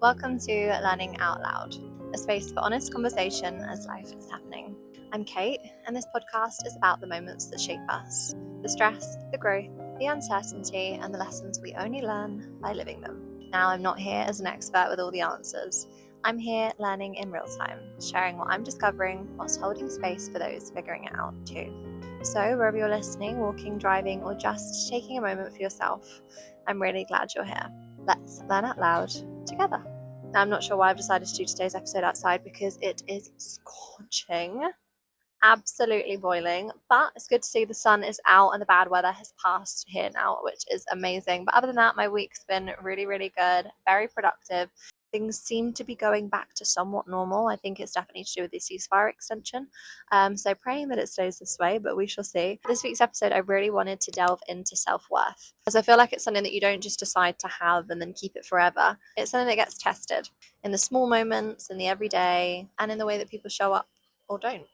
Welcome to Learning Out Loud, a space for honest conversation as life is happening. I'm Kate, and this podcast is about the moments that shape us, the stress, the growth, the uncertainty, and the lessons we only learn by living them. Now, I'm not here as an expert with all the answers. I'm here learning in real time, sharing what I'm discovering whilst holding space for those figuring it out too. So, wherever you're listening, walking, driving, or just taking a moment for yourself, I'm really glad you're here. Let's learn out loud together. Now, I'm not sure why I've decided to do today's episode outside because it is scorching, absolutely boiling, but it's good to see the sun is out and the bad weather has passed here now, which is amazing. But other than that, my week's been really, really good, very productive. Things seem to be going back to somewhat normal. I think it's definitely to do with the ceasefire extension. So praying that it stays this way, but we shall see. This week's episode, I really wanted to delve into self-worth, as I feel like it's something that you don't just decide to have and then keep it forever. It's something that gets tested in the small moments, in the everyday, and in the way that people show up or don't.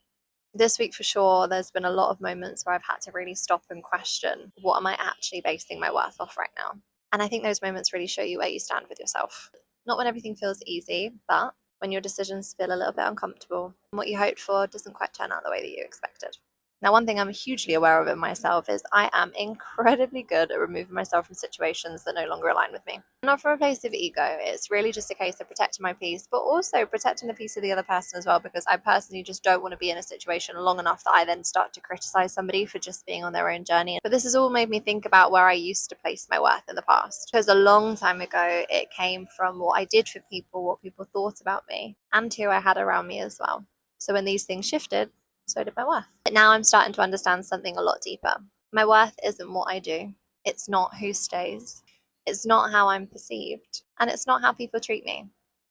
This week for sure, there's been a lot of moments where I've had to really stop and question, what am I actually basing my worth off right now? And I think those moments really show you where you stand with yourself. Not when everything feels easy, but when your decisions feel a little bit uncomfortable and what you hoped for doesn't quite turn out the way that you expected. Now, one thing I'm hugely aware of in myself is I am incredibly good at removing myself from situations that no longer align with me. Not from a place of ego, it's really just a case of protecting my peace, but also protecting the peace of the other person as well, because I personally just don't want to be in a situation long enough that I then start to criticize somebody for just being on their own journey. But this has all made me think about where I used to place my worth in the past. Because a long time ago, it came from what I did for people, what people thought about me, and who I had around me as well. So when these things shifted, so did my worth. But now I'm starting to understand something a lot deeper. My worth isn't what I do. It's not who stays. It's not how I'm perceived. And it's not how people treat me.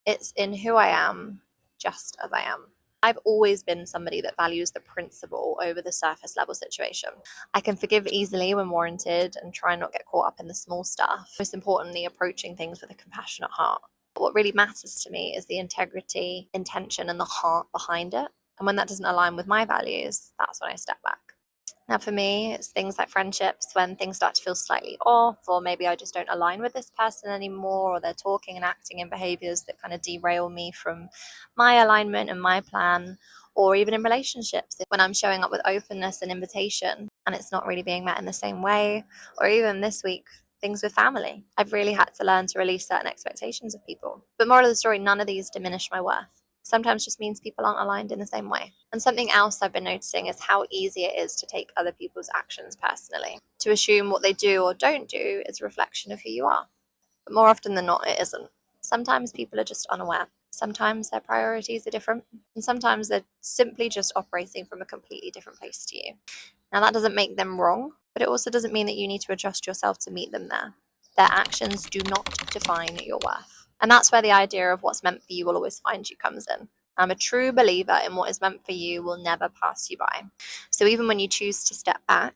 It's in who I am, just as I am. I've always been somebody that values the principle over the surface level situation. I can forgive easily when warranted and try not get caught up in the small stuff. Most importantly, approaching things with a compassionate heart. What really matters to me is the integrity, intention, and the heart behind it. And when that doesn't align with my values, that's when I step back. Now, for me, it's things like friendships, when things start to feel slightly off, or maybe I just don't align with this person anymore, or they're talking and acting in behaviors that kind of derail me from my alignment and my plan, or even in relationships, when I'm showing up with openness and invitation, and it's not really being met in the same way, or even this week, things with family. I've really had to learn to release certain expectations of people. But moral of the story, none of these diminish my worth. Sometimes just means people aren't aligned in the same way. And something else I've been noticing is how easy it is to take other people's actions personally, to assume what they do or don't do is a reflection of who you are. But more often than not, it isn't. Sometimes people are just unaware. Sometimes their priorities are different. And sometimes they're simply just operating from a completely different place to you. Now, that doesn't make them wrong, but it also doesn't mean that you need to adjust yourself to meet them there. Their actions do not define your worth. And that's where the idea of what's meant for you will always find you comes in. I'm a true believer in what is meant for you will never pass you by. So even when you choose to step back,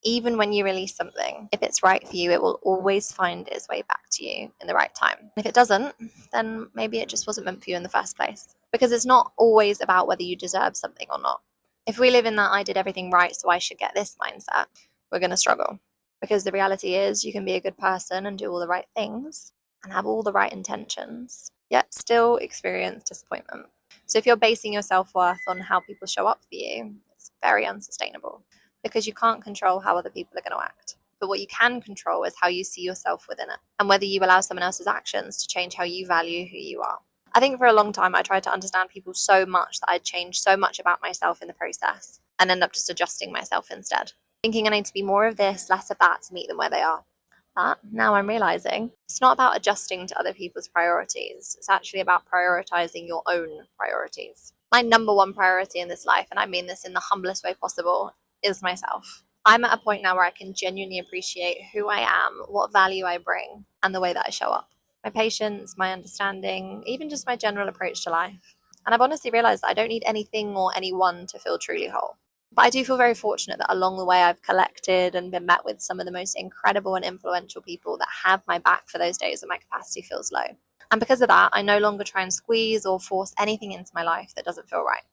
even when you release something, if it's right for you, it will always find its way back to you in the right time. If it doesn't, then maybe it just wasn't meant for you in the first place. Because it's not always about whether you deserve something or not. If we live in that I did everything right, so I should get this mindset, we're going to struggle. Because the reality is you can be a good person and do all the right things and have all the right intentions, yet still experience disappointment. So if you're basing your self-worth on how people show up for you, it's very unsustainable because you can't control how other people are going to act. But what you can control is how you see yourself within it and whether you allow someone else's actions to change how you value who you are. I think for a long time I tried to understand people so much that I'd change so much about myself in the process and end up just adjusting myself instead, thinking I need to be more of this, less of that to meet them where they are. But now I'm realizing it's not about adjusting to other people's priorities. It's actually about prioritizing your own priorities. My number one priority in this life, and I mean this in the humblest way possible, is myself. I'm at a point now where I can genuinely appreciate who I am, what value I bring, and the way that I show up. My patience, my understanding, even just my general approach to life. And I've honestly realized that I don't need anything or anyone to feel truly whole. But I do feel very fortunate that along the way I've collected and been met with some of the most incredible and influential people that have my back for those days when my capacity feels low. And because of that, I no longer try and squeeze or force anything into my life that doesn't feel right.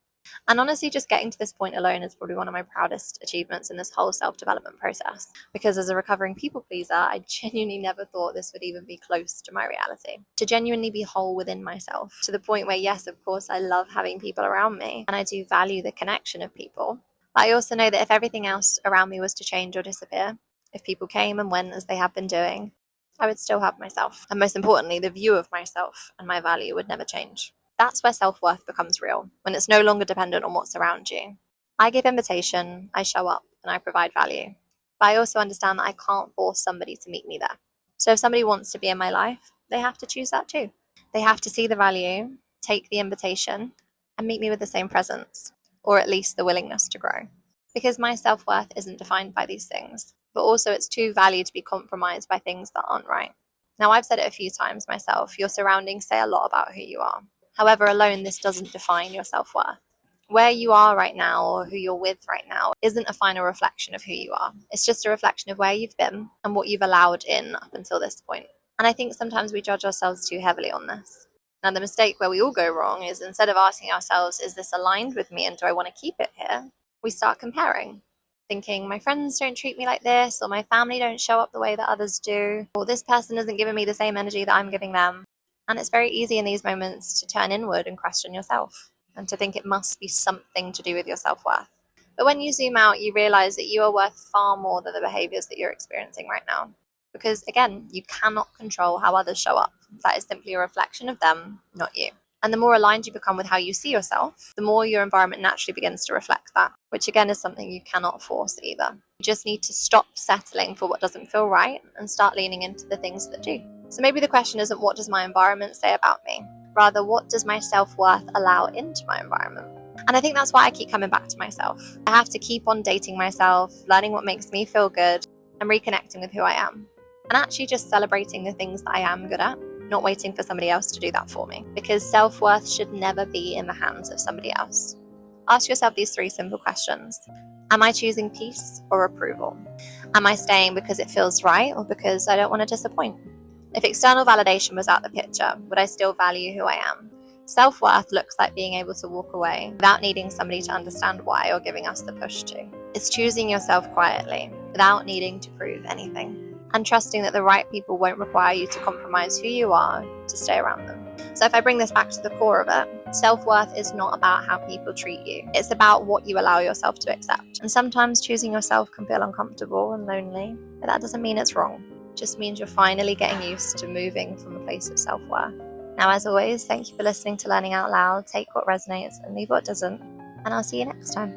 And honestly, just getting to this point alone is probably one of my proudest achievements in this whole self-development process. Because as a recovering people pleaser, I genuinely never thought this would even be close to my reality. To genuinely be whole within myself, to the point where, yes, of course, I love having people around me, and I do value the connection of people. But I also know that if everything else around me was to change or disappear, if people came and went as they have been doing, I would still have myself. And most importantly, the view of myself and my value would never change. That's where self-worth becomes real, when it's no longer dependent on what's around you. I give invitation, I show up, and I provide value. But I also understand that I can't force somebody to meet me there. So if somebody wants to be in my life, they have to choose that too. They have to see the value, take the invitation, and meet me with the same presence, or at least the willingness to grow. Because my self-worth isn't defined by these things, but also it's too valued to be compromised by things that aren't right. Now, I've said it a few times myself, your surroundings say a lot about who you are. However, alone, this doesn't define your self-worth. Where you are right now or who you're with right now isn't a final reflection of who you are. It's just a reflection of where you've been and what you've allowed in up until this point. And I think sometimes we judge ourselves too heavily on this. Now, the mistake where we all go wrong is instead of asking ourselves, is this aligned with me and do I want to keep it here? We start comparing, thinking my friends don't treat me like this, or my family don't show up the way that others do, or this person isn't giving me the same energy that I'm giving them. And it's very easy in these moments to turn inward and question yourself, and to think it must be something to do with your self-worth. But when you zoom out, you realize that you are worth far more than the behaviors that you're experiencing right now. Because again, you cannot control how others show up. That is simply a reflection of them, not you. And the more aligned you become with how you see yourself, the more your environment naturally begins to reflect that, which again is something you cannot force either. You just need to stop settling for what doesn't feel right and start leaning into the things that do. So maybe the question isn't what does my environment say about me? Rather, what does my self-worth allow into my environment? And I think that's why I keep coming back to myself. I have to keep on dating myself, learning what makes me feel good, and reconnecting with who I am. And actually just celebrating the things that I am good at, not waiting for somebody else to do that for me. Because self-worth should never be in the hands of somebody else. Ask yourself these 3 simple questions. Am I choosing peace or approval? Am I staying because it feels right or because I don't want to disappoint? If external validation was out the picture, would I still value who I am? Self-worth looks like being able to walk away without needing somebody to understand why or giving us the push to. It's choosing yourself quietly without needing to prove anything, and trusting that the right people won't require you to compromise who you are to stay around them. So if I bring this back to the core of it, self-worth is not about how people treat you. It's about what you allow yourself to accept. And sometimes choosing yourself can feel uncomfortable and lonely, but that doesn't mean it's wrong. It just means you're finally getting used to moving from a place of self-worth. Now, as always, thank you for listening to Learning Out Loud. Take what resonates and leave what doesn't. And I'll see you next time.